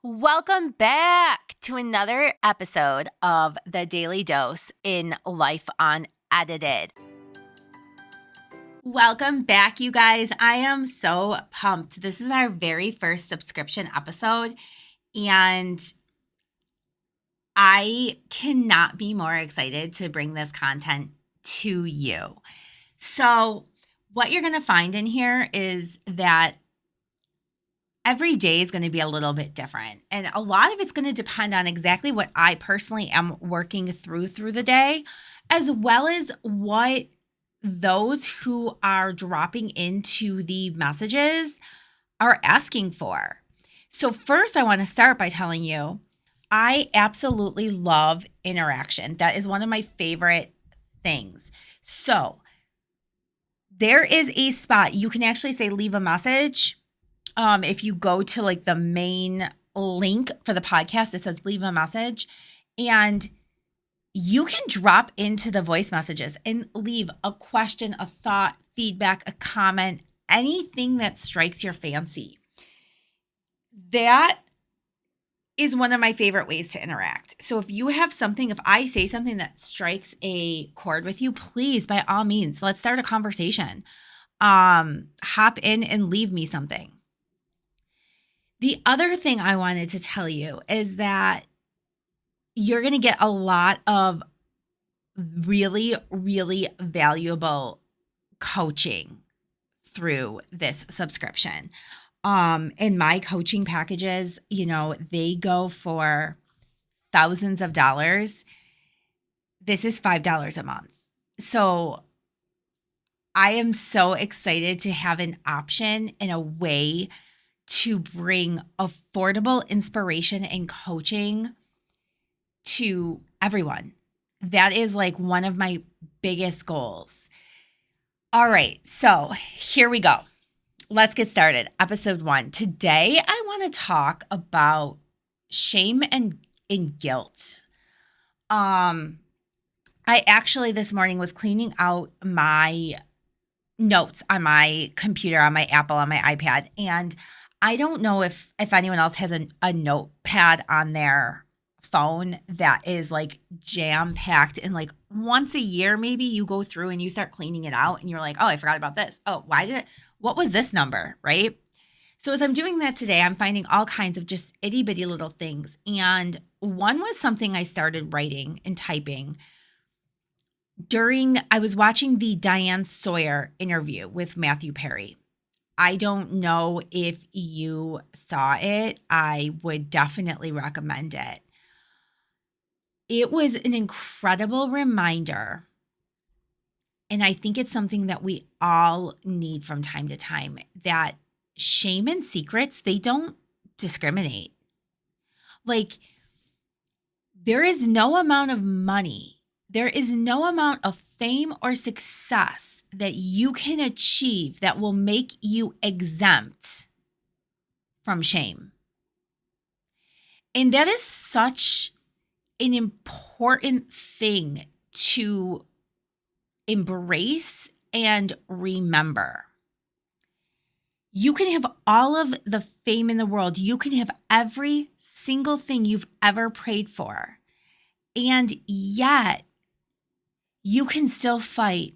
Welcome back to another episode of The Daily Dose in Life Unedited. Welcome back, you guys. I am so pumped. This is our very first subscription episode, and I cannot be more excited to bring this content to you. So, what you're going to find in here is that every day is going to be a little bit different. And a lot of it's going to depend on exactly what I personally am working through the day, as well as what those who are dropping into the messages are asking for. So first, I want to start by telling you, I absolutely love interaction. That is one of my favorite things. So there is a spot you can actually say leave a message. If you go to like the main link for the podcast, it says leave a message, and you can drop into the voice messages and leave a question, a thought, feedback, a comment, anything that strikes your fancy. That is one of my favorite ways to interact. So if you have something, if I say something that strikes a chord with you, please, by all means, let's start a conversation. Hop in and leave me something. The other thing I wanted to tell you is that you're going to get a lot of really, really valuable coaching through this subscription. In my coaching packages, they go for thousands of dollars. This is $5 a month. So I am so excited to have an option and a way to bring affordable inspiration and coaching to everyone. That is like one of my biggest goals. All right, so here we go. Let's get started. Episode 1. Today, I want to talk about shame and guilt. I actually this morning was cleaning out my notes on my computer, on my Apple, on my iPad, and I don't know if anyone else has a notepad on their phone that is like jam-packed, and like once a year maybe you go through and you start cleaning it out and you're like, oh, I forgot about this. Oh, what was this number, right? So as I'm doing that today, I'm finding all kinds of just itty-bitty little things. And one was something I started writing and typing I was watching the Diane Sawyer interview with Matthew Perry. I don't know if you saw it. I would definitely recommend it. It was an incredible reminder, and I think it's something that we all need from time to time, that shame and secrets, they don't discriminate. Like, there is no amount of money, there is no amount of fame or success that you can achieve that will make you exempt from shame. And that is such an important thing to embrace and remember. You can have all of the fame in the world. You can have every single thing you've ever prayed for. And yet, you can still fight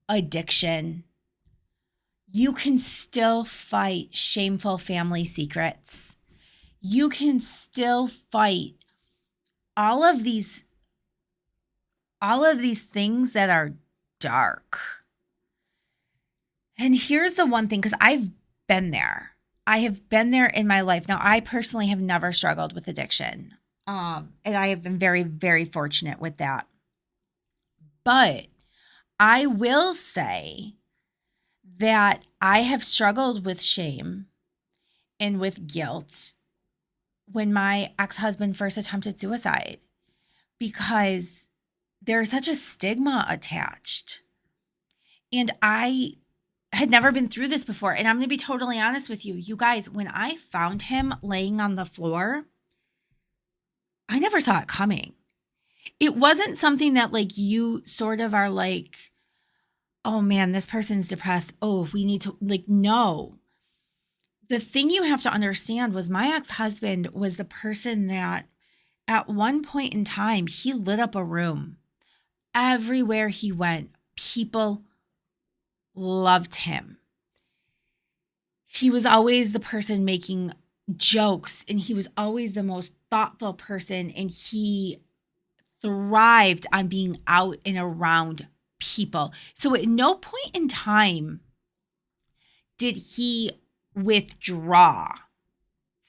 addiction. You can still fight shameful family secrets. You can still fight all of these things that are dark. And here's the one thing, because I've been there. I have been there in my life. Now, I personally have never struggled with addiction. And I have been very, very fortunate with that. But I will say that I have struggled with shame and with guilt when my ex-husband first attempted suicide, because there's such a stigma attached. And I had never been through this before. And I'm going to be totally honest with you. You guys, when I found him laying on the floor, I never saw it coming. It wasn't something that like you sort of are like, oh man, this person's depressed. Oh, we need to, like, no. the thing you have to understand was my ex-husband was the person that at one point in time, he lit up a room. Everywhere he went, people loved him. He was always the person making jokes, and he was always the most thoughtful person, and he thrived on being out and around people. So at no point in time did he withdraw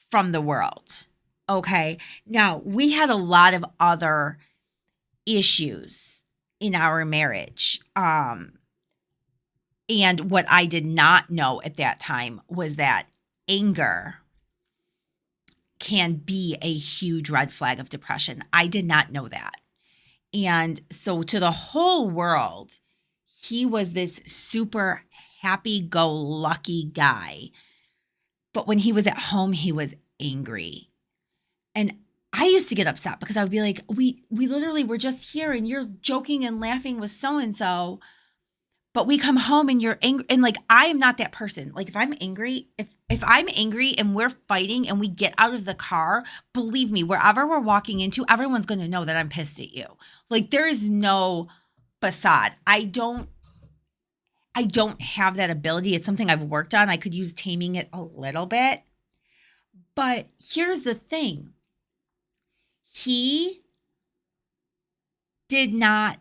from the world. Okay. Now, we had a lot of other issues in our marriage. And what I did not know at that time was that anger can be a huge red flag of depression. I did not know that. And so to the whole world, he was this super happy-go-lucky guy. But when he was at home, he was angry. And I used to get upset because I would be like, we literally were just here and you're joking and laughing with so-and-so. But we come home and you're angry. And like, I am not that person. Like if I'm angry, if I'm angry and we're fighting and we get out of the car, believe me, wherever we're walking into, everyone's going to know that I'm pissed at you. Like there is no facade. I don't have that ability. It's something I've worked on. I could use taming it a little bit. But here's the thing. He did not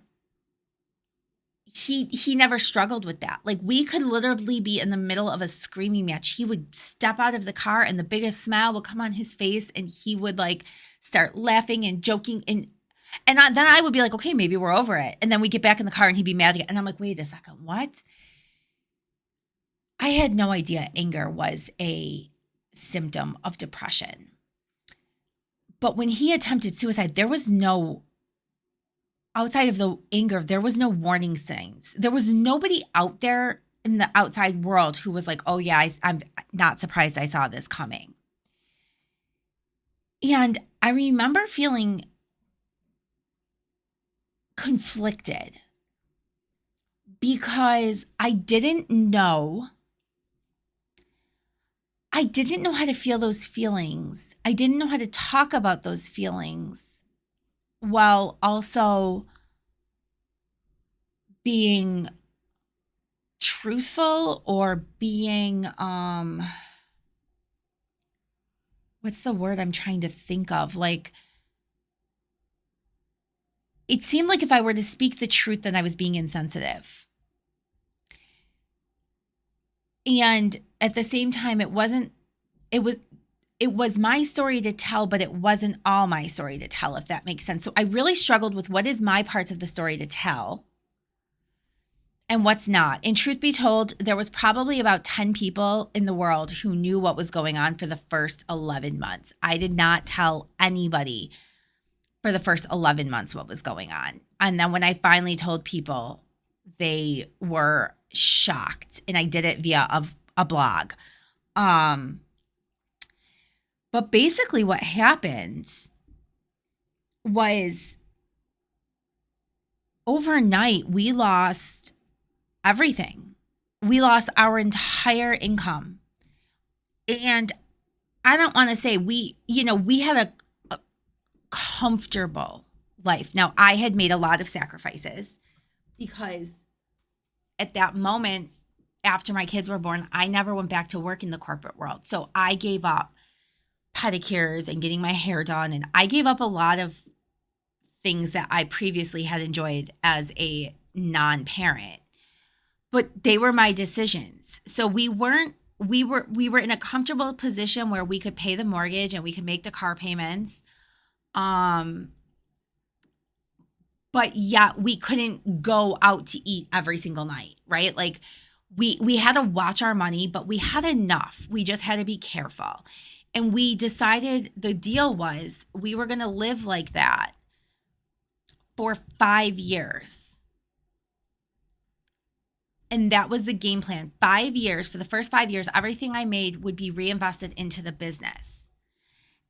he never struggled with that. Like we could literally be in the middle of a screaming match. He would step out of the car and the biggest smile would come on his face and he would like start laughing and joking then I would be like, okay, maybe we're over it. And then we get back in the car and he'd be mad again. And I'm like, wait a second, what? I had no idea anger was a symptom of depression. But when he attempted suicide, there was no outside of the anger, there was no warning signs. There was nobody out there in the outside world who was like, oh yeah, I'm not surprised I saw this coming. And I remember feeling conflicted because I didn't know how to feel those feelings. I didn't know how to talk about those feelings while also being truthful or being, what's the word I'm trying to think of? Like, it seemed like if I were to speak the truth, then I was being insensitive. And at the same time, it was my story to tell, but it wasn't all my story to tell, if that makes sense. So I really struggled with what is my parts of the story to tell and what's not. And truth be told, there was probably about 10 people in the world who knew what was going on for the first 11 months. I did not tell anybody for the first 11 months what was going on. And then when I finally told people, they were shocked. And I did it via a blog. But basically what happened was overnight, we lost everything. We lost our entire income. And I don't want to say we had a comfortable life. Now, I had made a lot of sacrifices because at that moment, after my kids were born, I never went back to work in the corporate world. So I gave up pedicures and getting my hair done. And I gave up a lot of things that I previously had enjoyed as a non-parent, but they were my decisions. So we were in a comfortable position where we could pay the mortgage and we could make the car payments. But yet we couldn't go out to eat every single night, right? Like we had to watch our money, but we had enough. We just had to be careful. And we decided the deal was we were going to live like that for 5 years. And that was the game plan. 5 years, for the first 5 years, everything I made would be reinvested into the business.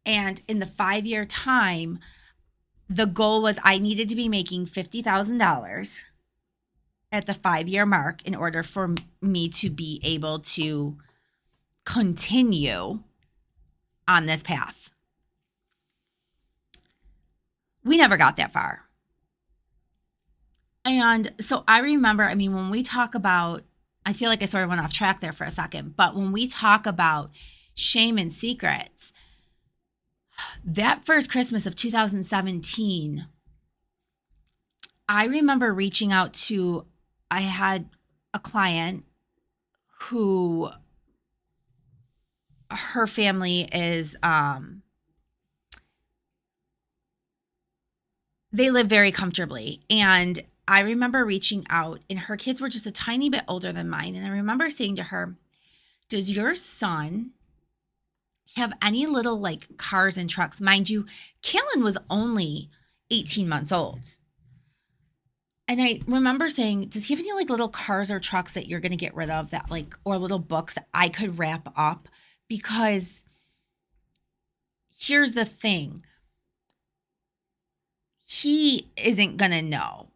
And in the 5-year time, the goal was I needed to be making $50,000 at the 5-year mark in order for me to be able to continue on this path. We never got that far. And so I remember, I mean, when we talk about, I feel like I sort of went off track there for a second, but when we talk about shame and secrets, that first Christmas of 2017, I remember reaching out to, I had a client who, her family is, they live very comfortably. And I remember reaching out, and her kids were just a tiny bit older than mine. And I remember saying to her, does your son have any little like cars and trucks? Mind you, Kalen was only 18 months old. And I remember saying, does he have any like little cars or trucks that you're going to get rid of, that like, or little books that I could wrap up? Because here's the thing. He isn't going to know,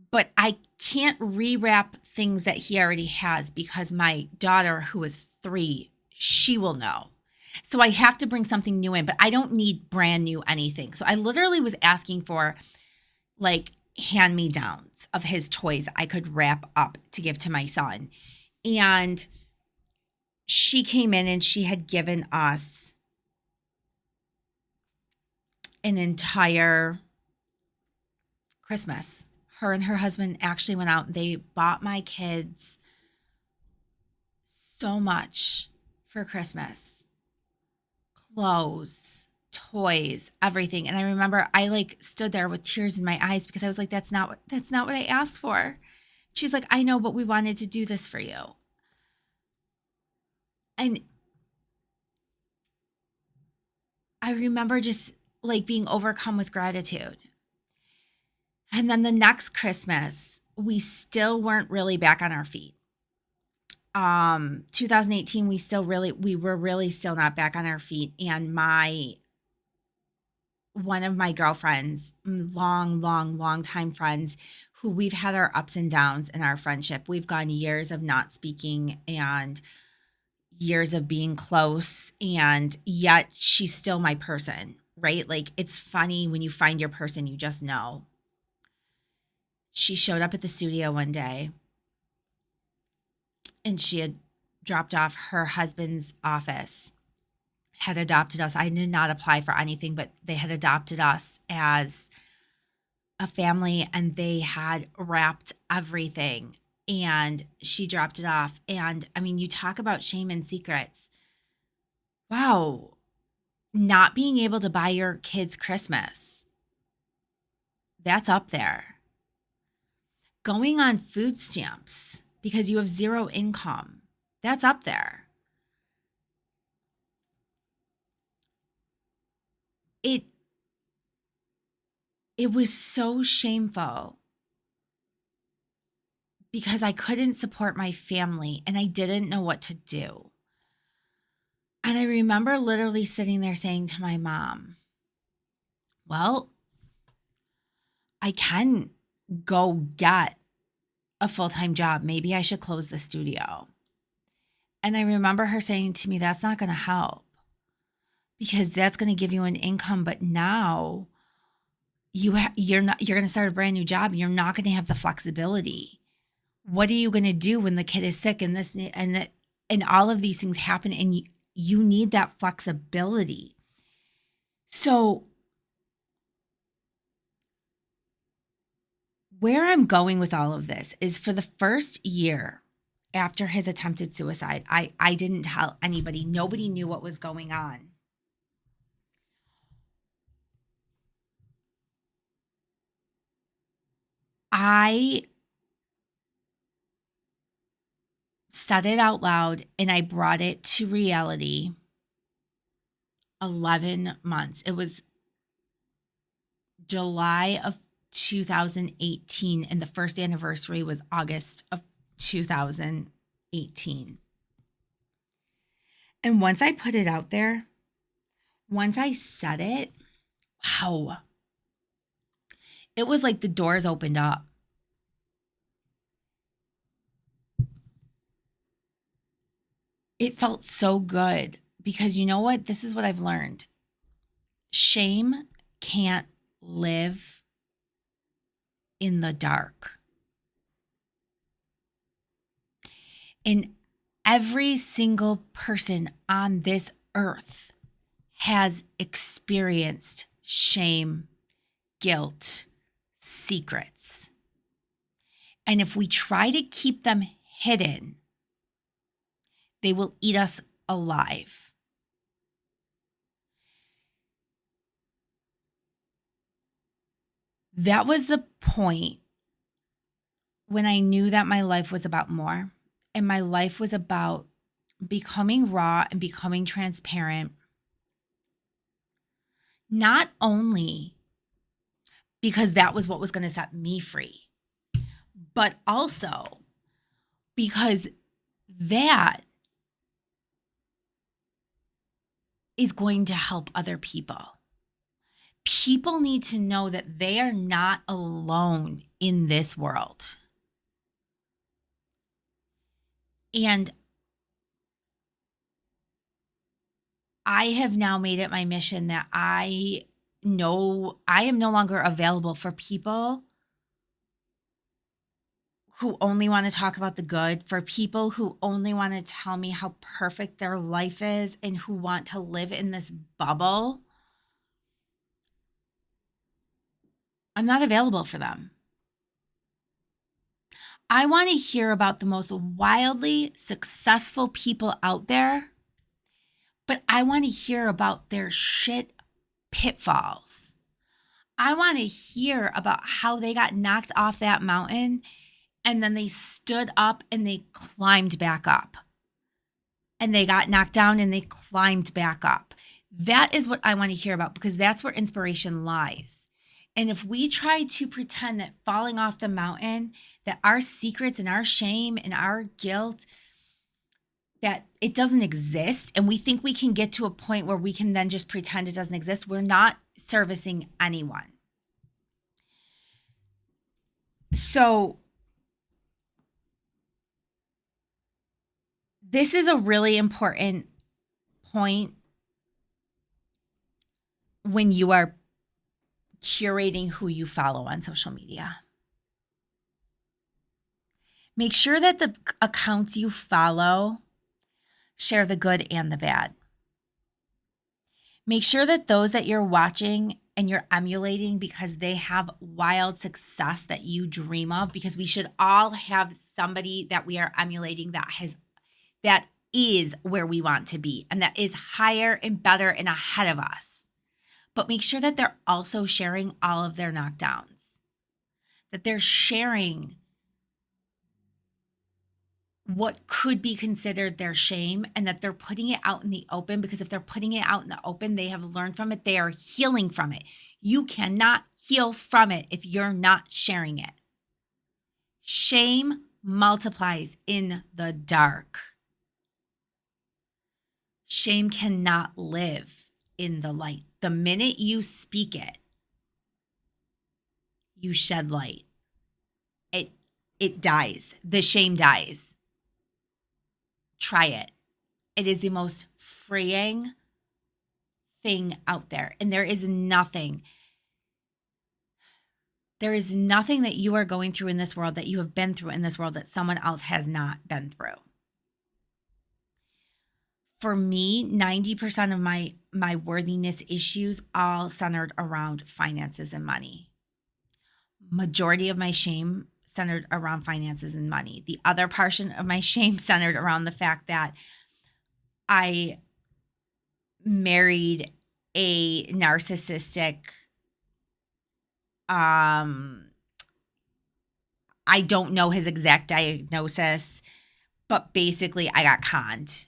but I can't rewrap things that he already has, because my daughter, who is 3, she will know. So I have to bring something new in, but I don't need brand new anything. So I literally was asking for like hand-me-downs of his toys I could wrap up to give to my son. And she came in and she had given us an entire Christmas. Her and her husband actually went out and they bought my kids so much for Christmas. Clothes, toys, everything. And I remember I like stood there with tears in my eyes, because I was like, that's not what I asked for. She's like, I know, but we wanted to do this for you. And I remember just like being overcome with gratitude. And then the next Christmas, we still weren't really back on our feet. 2018, we were really still not back on our feet. And one of my girlfriends, long time friends, who we've had our ups and downs in our friendship. We've gone years of not speaking and years of being close, and yet she's still my person, right? Like, it's funny when you find your person, you just know. She showed up at the studio one day, and she had dropped off her husband's office, had adopted us. I did not apply for anything, but they had adopted us as a family, and they had wrapped everything, and she dropped it off. And I mean, you talk about shame and secrets. Wow. Not being able to buy your kids Christmas, that's up there. Going on food stamps because you have zero income, that's up there. It was so shameful, because I couldn't support my family and I didn't know what to do. And I remember literally sitting there saying to my mom, well, I can go get a full-time job. Maybe I should close the studio. And I remember her saying to me, that's not going to help, because that's going to give you an income. But now you're going to start a brand new job and you're not going to have the flexibility. What are you going to do when the kid is sick and this and that, and all of these things happen, and you need that flexibility. So where I'm going with all of this is, for the first year after his attempted suicide, I didn't tell anybody. Nobody knew what was going on. I said it out loud and I brought it to reality 11 months. It was July of 2018, and the first anniversary was August of 2018. And once I put it out there, once I said it, wow, it was like the doors opened up. It felt so good because you know what? This is what I've learned. Shame can't live in the dark. And every single person on this earth has experienced shame, guilt, secrets. And if we try to keep them hidden, they will eat us alive. That was the point when I knew that my life was about more, and my life was about becoming raw and becoming transparent, not only because that was what was going to set me free, but also because that is going to help other people. People need to know that they are not alone in this world. And I have now made it my mission that I know I am no longer available for people who only want to talk about the good, for people who only want to tell me how perfect their life is and who want to live in this bubble. I'm not available for them. I want to hear about the most wildly successful people out there, but I want to hear about their shit pitfalls. I want to hear about how they got knocked off that mountain and then they stood up and they climbed back up. And they got knocked down and they climbed back up. That is what I want to hear about because that's where inspiration lies. And if we try to pretend that falling off the mountain, that our secrets and our shame and our guilt, that it doesn't exist, and we think we can get to a point where we can then just pretend it doesn't exist, we're not servicing anyone. So this is a really important point when you are curating who you follow on social media. Make sure that the accounts you follow share the good and the bad. Make sure that those that you're watching and you're emulating because they have wild success that you dream of, because we should all have somebody that we are emulating that is where we want to be and that is higher and better and ahead of us. But make sure that they're also sharing all of their knockdowns, that they're sharing what could be considered their shame and that they're putting it out in the open, because if they're putting it out in the open, they have learned from it. They are healing from it. You cannot heal from it if you're not sharing it. Shame multiplies in the dark. Shame cannot live in the light. The minute you speak it, you shed light. It dies. The shame dies. Try it. It is the most freeing thing out there. And there is nothing that you are going through in this world, that you have been through in this world, that someone else has not been through. For me, 90% of my worthiness issues all centered around finances and money. Majority of my shame centered around finances and money. The other portion of my shame centered around the fact that I married a narcissistic, I don't know his exact diagnosis, but basically I got conned.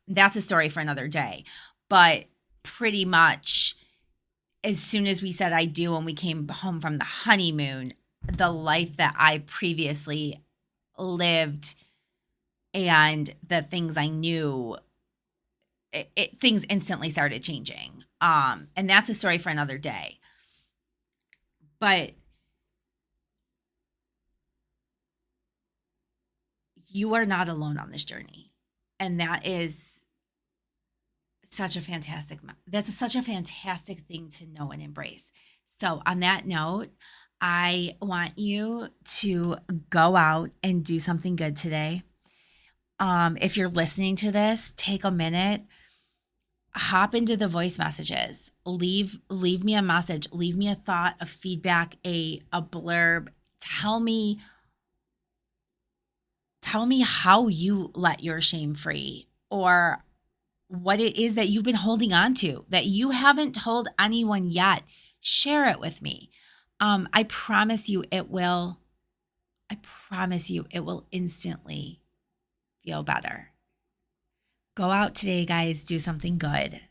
That's a story for another day. But pretty much as soon as we said I do and we came home from the honeymoon, the life that I previously lived and the things I knew, things instantly started changing. And that's a story for another day. But you are not alone on this journey. And that's such a fantastic thing to know and embrace. So on that note, I want you to go out and do something good today. If you're listening to this, take a minute, hop into the voice messages, leave me a message, leave me a thought, a feedback, a blurb. Tell me how you let your shame free, or what it is that you've been holding on to that you haven't told anyone yet. Share it with me. I promise you it will instantly feel better. Go out today, guys. Do something good.